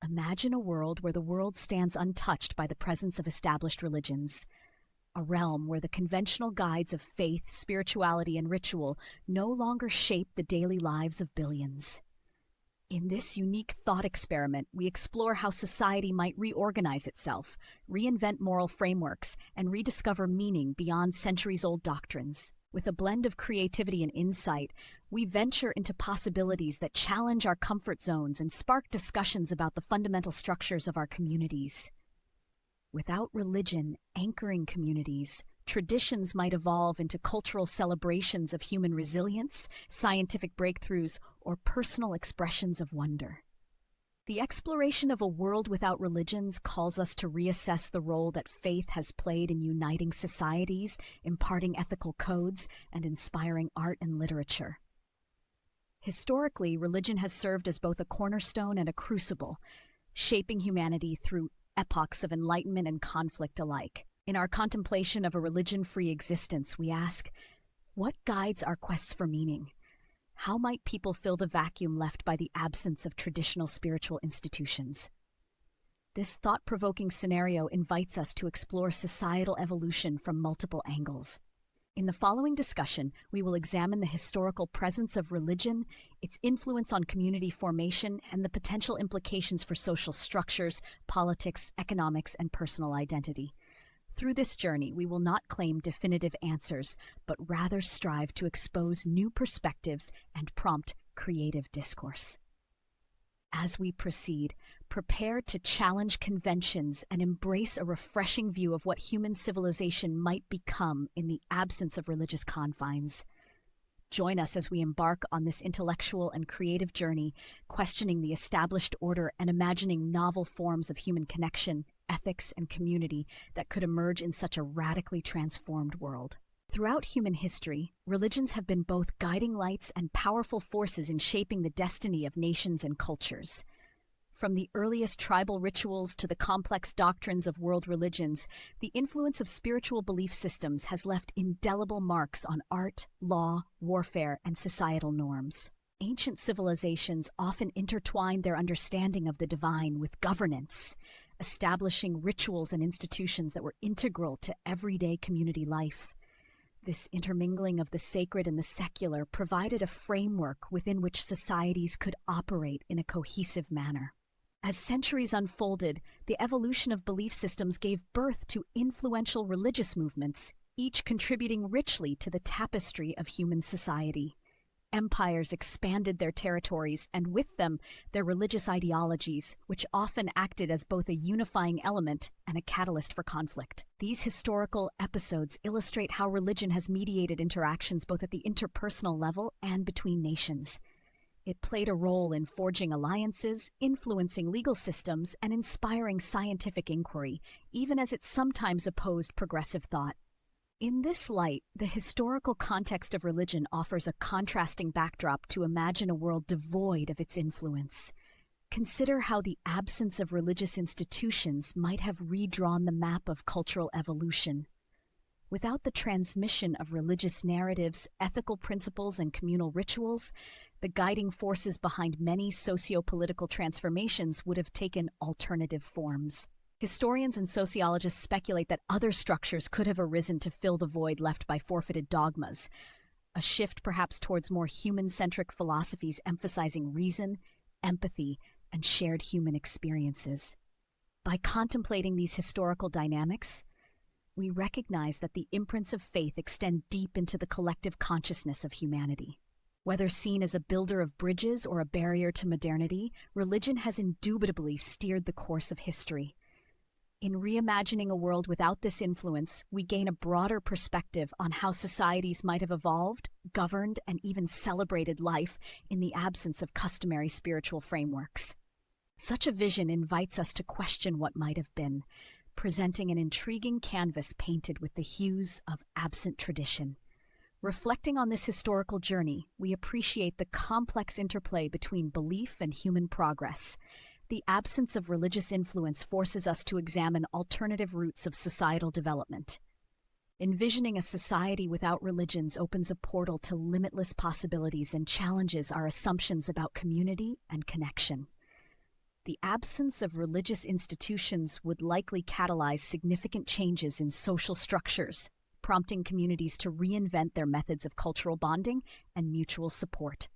Imagine a world where the world stands untouched by the presence of established religions. A realm where the conventional guides of faith, spirituality, and ritual no longer shape the daily lives of billions. In this unique thought experiment, we explore how society might reorganize itself, reinvent moral frameworks, and rediscover meaning beyond centuries-old doctrines. With a blend of creativity and insight, we venture into possibilities that challenge our comfort zones and spark discussions about the fundamental structures of our communities. Without religion anchoring communities, traditions might evolve into cultural celebrations of human resilience, scientific breakthroughs, or personal expressions of wonder. The exploration of a world without religions calls us to reassess the role that faith has played in uniting societies, imparting ethical codes, and inspiring art and literature. Historically, religion has served as both a cornerstone and a crucible, shaping humanity through epochs of enlightenment and conflict alike. In our contemplation of a religion-free existence, we ask, what guides our quests for meaning? How might people fill the vacuum left by the absence of traditional spiritual institutions? This thought-provoking scenario invites us to explore societal evolution from multiple angles. In the following discussion, we will examine the historical presence of religion, its influence on community formation, and the potential implications for social structures, politics, economics, and personal identity. Through this journey, we will not claim definitive answers, but rather strive to expose new perspectives and prompt creative discourse. As we proceed, prepare to challenge conventions and embrace a refreshing view of what human civilization might become in the absence of religious confines. Join us as we embark on this intellectual and creative journey, questioning the established order and imagining novel forms of human connection, ethics, and community that could emerge in such a radically transformed world. Throughout human history, religions have been both guiding lights and powerful forces in shaping the destiny of nations and cultures. From the earliest tribal rituals to the complex doctrines of world religions, the influence of spiritual belief systems has left indelible marks on art, law, warfare, and societal norms. Ancient civilizations often intertwined their understanding of the divine with governance, establishing rituals and institutions that were integral to everyday community life. This intermingling of the sacred and the secular provided a framework within which societies could operate in a cohesive manner. As centuries unfolded, the evolution of belief systems gave birth to influential religious movements, each contributing richly to the tapestry of human society. Empires expanded their territories, and with them, their religious ideologies, which often acted as both a unifying element and a catalyst for conflict. These historical episodes illustrate how religion has mediated interactions both at the interpersonal level and between nations. It played a role in forging alliances, influencing legal systems, and inspiring scientific inquiry, even as it sometimes opposed progressive thought. In this light, the historical context of religion offers a contrasting backdrop to imagine a world devoid of its influence. Consider how the absence of religious institutions might have redrawn the map of cultural evolution. Without the transmission of religious narratives, ethical principles, and communal rituals, the guiding forces behind many socio-political transformations would have taken alternative forms. Historians and sociologists speculate that other structures could have arisen to fill the void left by forfeited dogmas, a shift perhaps towards more human-centric philosophies emphasizing reason, empathy, and shared human experiences. By contemplating these historical dynamics, we recognize that the imprints of faith extend deep into the collective consciousness of humanity. Whether seen as a builder of bridges or a barrier to modernity, religion has indubitably steered the course of history. In reimagining a world without this influence, we gain a broader perspective on how societies might have evolved, governed, and even celebrated life in the absence of customary spiritual frameworks. Such a vision invites us to question what might have been, presenting an intriguing canvas painted with the hues of absent tradition. Reflecting on this historical journey, we appreciate the complex interplay between belief and human progress. The absence of religious influence forces us to examine alternative routes of societal development. Envisioning a society without religions opens a portal to limitless possibilities and challenges our assumptions about community and connection. the absence of religious institutions would likely catalyze significant changes in social structures, prompting communities to reinvent their methods of cultural bonding and mutual support.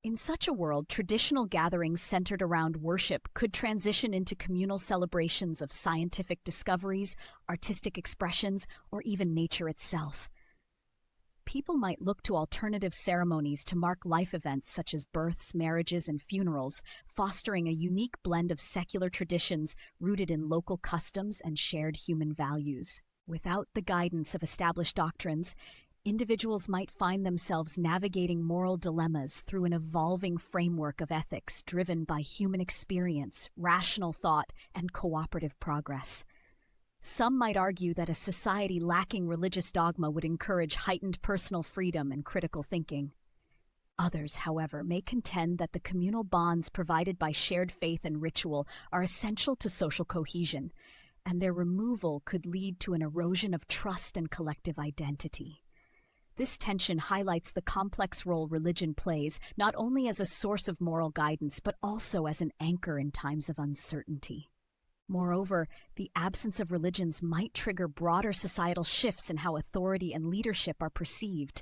In such a world, traditional gatherings centered around worship could transition into communal celebrations of scientific discoveries, artistic expressions, or even nature itself. People might look to alternative ceremonies to mark life events such as births, marriages, and funerals, fostering a unique blend of secular traditions rooted in local customs and shared human values. Without the guidance of established doctrines, individuals might find themselves navigating moral dilemmas through an evolving framework of ethics driven by human experience, rational thought, and cooperative progress. Some might argue that a society lacking religious dogma would encourage heightened personal freedom and critical thinking. Others, however, may contend that the communal bonds provided by shared faith and ritual are essential to social cohesion, and their removal could lead to an erosion of trust and collective identity. This tension highlights the complex role religion plays, not only as a source of moral guidance, but also as an anchor in times of uncertainty. Moreover, the absence of religions might trigger broader societal shifts in how authority and leadership are perceived.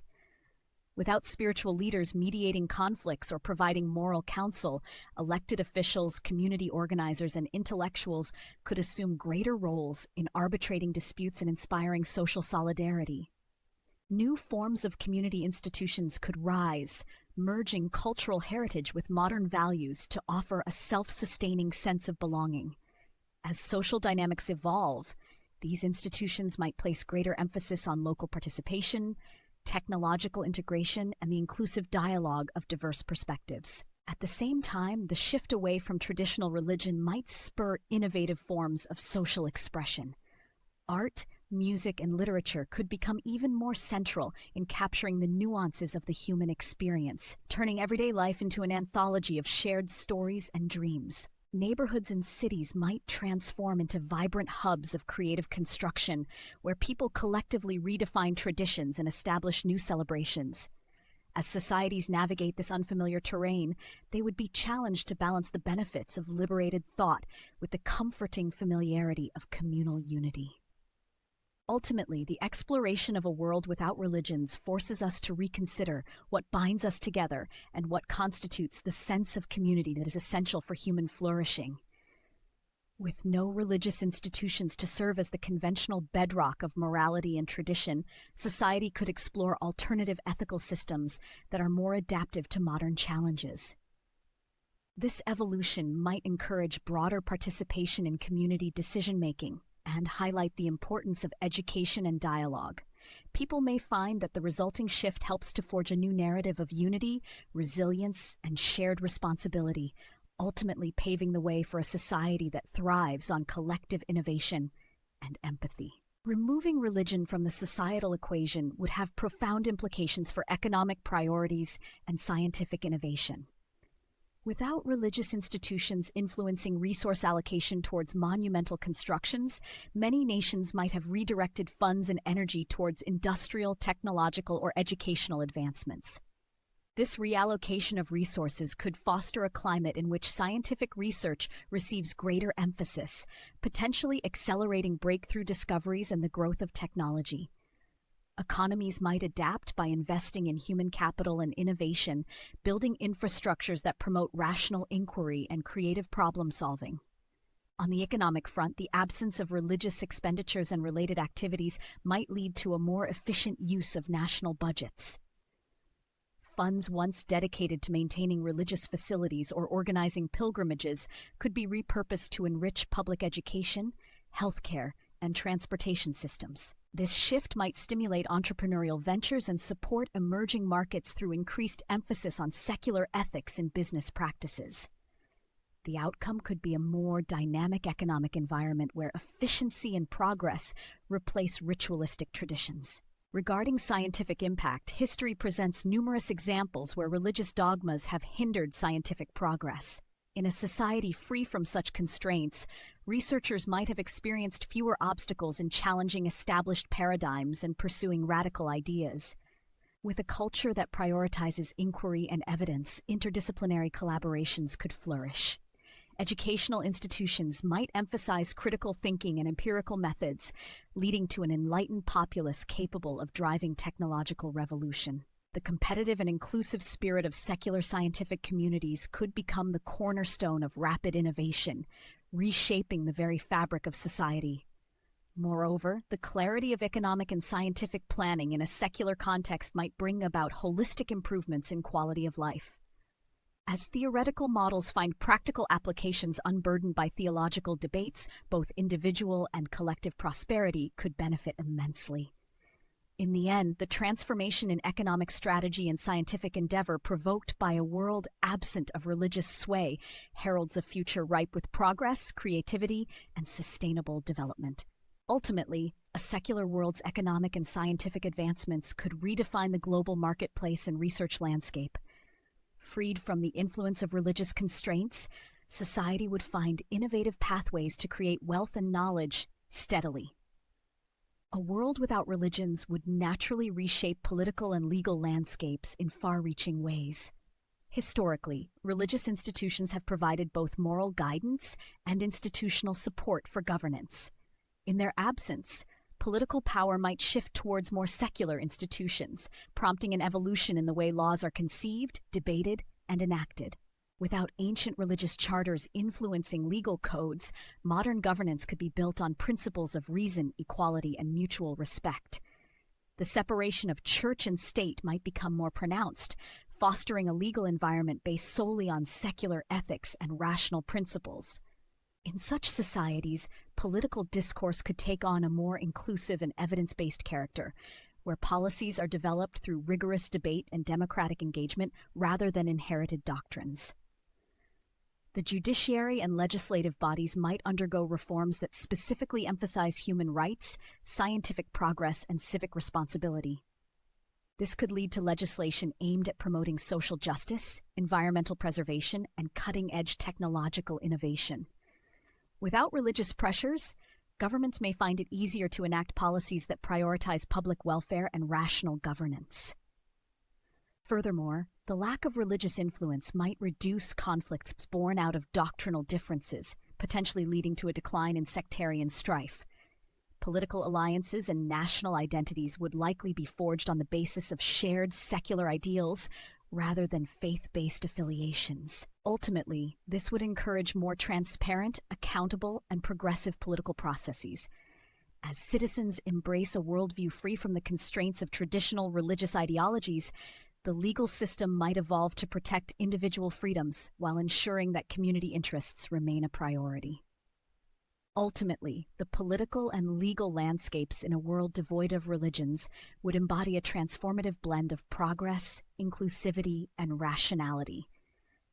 Without spiritual leaders mediating conflicts or providing moral counsel, elected officials, community organizers, and intellectuals could assume greater roles in arbitrating disputes and inspiring social solidarity. New forms of community institutions could rise, merging cultural heritage with modern values to offer a self-sustaining sense of belonging. As social dynamics evolve, these institutions might place greater emphasis on local participation, technological integration, and the inclusive dialogue of diverse perspectives. At the same time, the shift away from traditional religion might spur innovative forms of social expression. Art, music, and literature could become even more central in capturing the nuances of the human experience, turning everyday life into an anthology of shared stories and dreams. Neighborhoods and cities might transform into vibrant hubs of creative construction, where people collectively redefine traditions and establish new celebrations. As societies navigate this unfamiliar terrain, they would be challenged to balance the benefits of liberated thought with the comforting familiarity of communal unity. Ultimately, the exploration of a world without religions forces us to reconsider what binds us together and what constitutes the sense of community that is essential for human flourishing. With no religious institutions to serve as the conventional bedrock of morality and tradition, society could explore alternative ethical systems that are more adaptive to modern challenges. This evolution might encourage broader participation in community decision-making and highlight the importance of education and dialogue. People may find that the resulting shift helps to forge a new narrative of unity, resilience, and shared responsibility, ultimately paving the way for a society that thrives on collective innovation and empathy. Removing religion from the societal equation would have profound implications for economic priorities and scientific innovation. Without religious institutions influencing resource allocation towards monumental constructions, many nations might have redirected funds and energy towards industrial, technological, or educational advancements. This reallocation of resources could foster a climate in which scientific research receives greater emphasis, potentially accelerating breakthrough discoveries and the growth of technology. Economies might adapt by investing in human capital and innovation, building infrastructures that promote rational inquiry and creative problem-solving. On the economic front, the absence of religious expenditures and related activities might lead to a more efficient use of national budgets. Funds once dedicated to maintaining religious facilities or organizing pilgrimages could be repurposed to enrich public education, healthcare, and transportation systems. This shift might stimulate entrepreneurial ventures and support emerging markets through increased emphasis on secular ethics in business practices. The outcome could be a more dynamic economic environment where efficiency and progress replace ritualistic traditions. Regarding scientific impact, history presents numerous examples where religious dogmas have hindered scientific progress. In a society free from such constraints, researchers might have experienced fewer obstacles in challenging established paradigms and pursuing radical ideas. With a culture that prioritizes inquiry and evidence, interdisciplinary collaborations could flourish. educational institutions might emphasize critical thinking and empirical methods, leading to an enlightened populace capable of driving technological revolution. The competitive and inclusive spirit of secular scientific communities could become the cornerstone of rapid innovation, reshaping the very fabric of society. Moreover, the clarity of economic and scientific planning in a secular context might bring about holistic improvements in quality of life. As theoretical models find practical applications unburdened by theological debates, both individual and collective prosperity could benefit immensely. In the end, the transformation in economic strategy and scientific endeavor provoked by a world absent of religious sway heralds a future ripe with progress, creativity, and sustainable development. Ultimately, a secular world's economic and scientific advancements could redefine the global marketplace and research landscape. Freed from the influence of religious constraints, society would find innovative pathways to create wealth and knowledge steadily. A world without religions would naturally reshape political and legal landscapes in far-reaching ways. Historically, religious institutions have provided both moral guidance and institutional support for governance. In their absence, political power might shift towards more secular institutions, prompting an evolution in the way laws are conceived, debated, and enacted. Without ancient religious charters influencing legal codes, modern governance could be built on principles of reason, equality, and mutual respect. The separation of church and state might become more pronounced, fostering a legal environment based solely on secular ethics and rational principles. In such societies, political discourse could take on a more inclusive and evidence-based character, where policies are developed through rigorous debate and democratic engagement rather than inherited doctrines. The judiciary and legislative bodies might undergo reforms that specifically emphasize human rights, scientific progress, and civic responsibility. This could lead to legislation aimed at promoting social justice, environmental preservation, and cutting-edge technological innovation. Without religious pressures, governments may find it easier to enact policies that prioritize public welfare and rational governance. Furthermore, the lack of religious influence might reduce conflicts born out of doctrinal differences, potentially leading to a decline in sectarian strife. Political alliances and national identities would likely be forged on the basis of shared secular ideals rather than faith-based affiliations. Ultimately, this would encourage more transparent, accountable, and progressive political processes. As citizens embrace a worldview free from the constraints of traditional religious ideologies, the legal system might evolve to protect individual freedoms while ensuring that community interests remain a priority. Ultimately, the political and legal landscapes in a world devoid of religions would embody a transformative blend of progress, inclusivity, and rationality,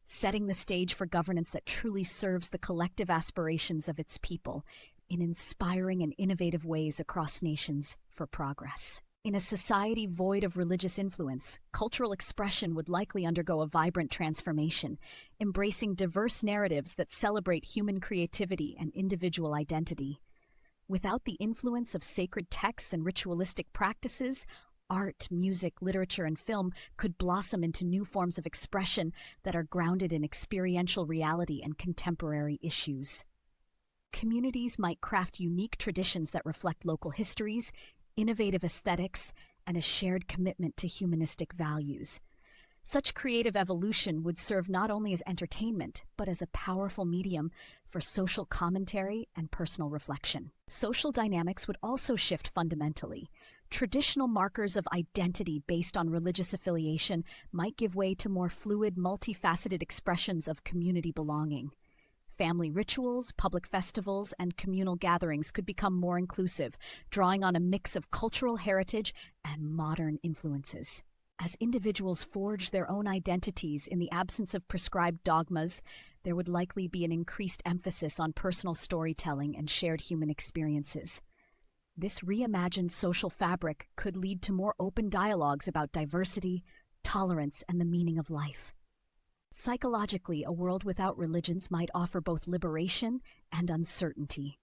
setting the stage for governance that truly serves the collective aspirations of its people in inspiring and innovative ways across nations for progress. In a society void of religious influence, cultural expression would likely undergo a vibrant transformation, embracing diverse narratives that celebrate human creativity and individual identity. Without the influence of sacred texts and ritualistic practices, art, music, literature, and film could blossom into new forms of expression that are grounded in experiential reality and contemporary issues. Communities might craft unique traditions that reflect local histories, innovative aesthetics, and a shared commitment to humanistic values. Such creative evolution would serve not only as entertainment, but as a powerful medium for social commentary and personal reflection. Social dynamics would also shift fundamentally. Traditional markers of identity based on religious affiliation might give way to more fluid, multifaceted expressions of community belonging. Family rituals, public festivals, and communal gatherings could become more inclusive, drawing on a mix of cultural heritage and modern influences. As individuals forge their own identities in the absence of prescribed dogmas, there would likely be an increased emphasis on personal storytelling and shared human experiences. This reimagined social fabric could lead to more open dialogues about diversity, tolerance, and the meaning of life. Psychologically, a world without religions might offer both liberation and uncertainty.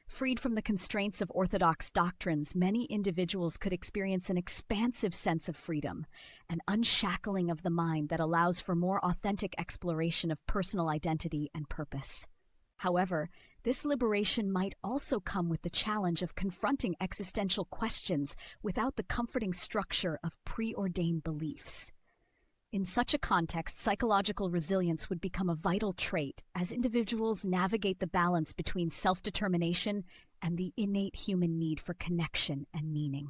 Freed from the constraints of orthodox doctrines, many individuals could experience an expansive sense of freedom, an unshackling of the mind that allows for more authentic exploration of personal identity and purpose. However, this liberation might also come with the challenge of confronting existential questions without the comforting structure of preordained beliefs. In such a context, psychological resilience would become a vital trait as individuals navigate the balance between self-determination and the innate human need for connection and meaning.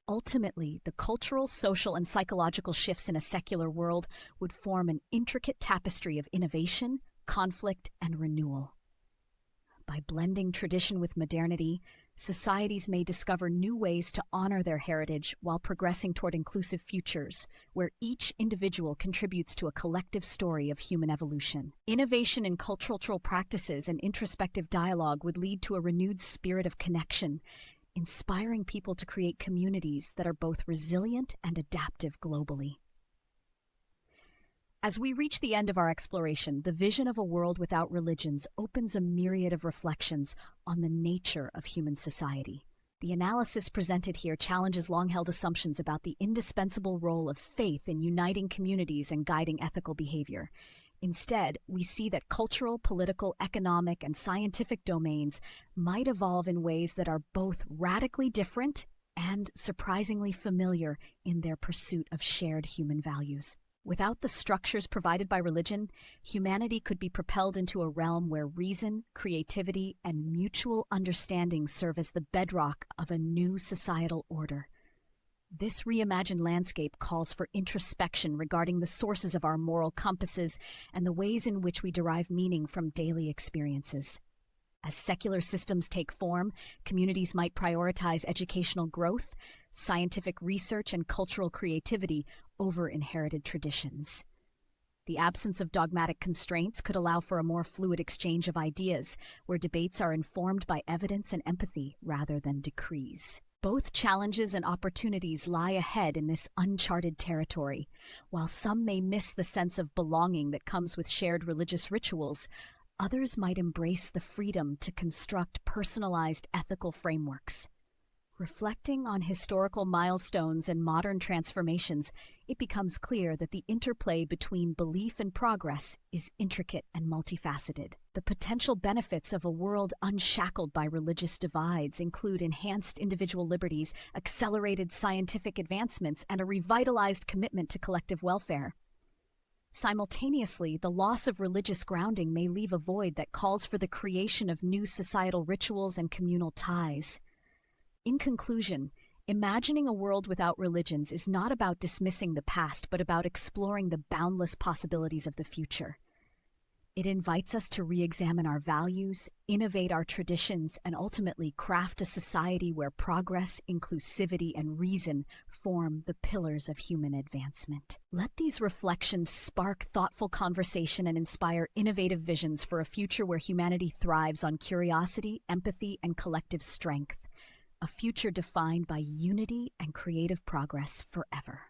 Ultimately, the cultural, social, and psychological shifts in a secular world would form an intricate tapestry of innovation, conflict, and renewal. By blending tradition with modernity, societies may discover new ways to honor their heritage while progressing toward inclusive futures, where each individual contributes to a collective story of human evolution. Innovation in cultural practices and introspective dialogue would lead to a renewed spirit of connection, inspiring people to create communities that are both resilient and adaptive globally. As we reach the end of our exploration, the vision of a world without religions opens a myriad of reflections on the nature of human society. The analysis presented here challenges long-held assumptions about the indispensable role of faith in uniting communities and guiding ethical behavior. Instead, we see that cultural, political, economic, and scientific domains might evolve in ways that are both radically different and surprisingly familiar in their pursuit of shared human values. Without the structures provided by religion, humanity could be propelled into a realm where reason, creativity, and mutual understanding serve as the bedrock of a new societal order. This reimagined landscape calls for introspection regarding the sources of our moral compasses and the ways in which we derive meaning from daily experiences. As secular systems take form, communities might prioritize educational growth, scientific research, and cultural creativity over inherited traditions. The absence of dogmatic constraints could allow for a more fluid exchange of ideas, where debates are informed by evidence and empathy rather than decrees. Both challenges and opportunities lie ahead in this uncharted territory. While some may miss the sense of belonging that comes with shared religious rituals, others might embrace the freedom to construct personalized ethical frameworks. Reflecting on historical milestones and modern transformations, it becomes clear that the interplay between belief and progress is intricate and multifaceted. The potential benefits of a world unshackled by religious divides include enhanced individual liberties, accelerated scientific advancements, and a revitalized commitment to collective welfare. Simultaneously, the loss of religious grounding may leave a void that calls for the creation of new societal rituals and communal ties. In conclusion, imagining a world without religions is not about dismissing the past, but about exploring the boundless possibilities of the future. It invites us to re-examine our values, innovate our traditions, and ultimately craft a society where progress, inclusivity, and reason form the pillars of human advancement. Let these reflections spark thoughtful conversation and inspire innovative visions for a future where humanity thrives on curiosity, empathy, and collective strength. A future defined by unity and creative progress forever.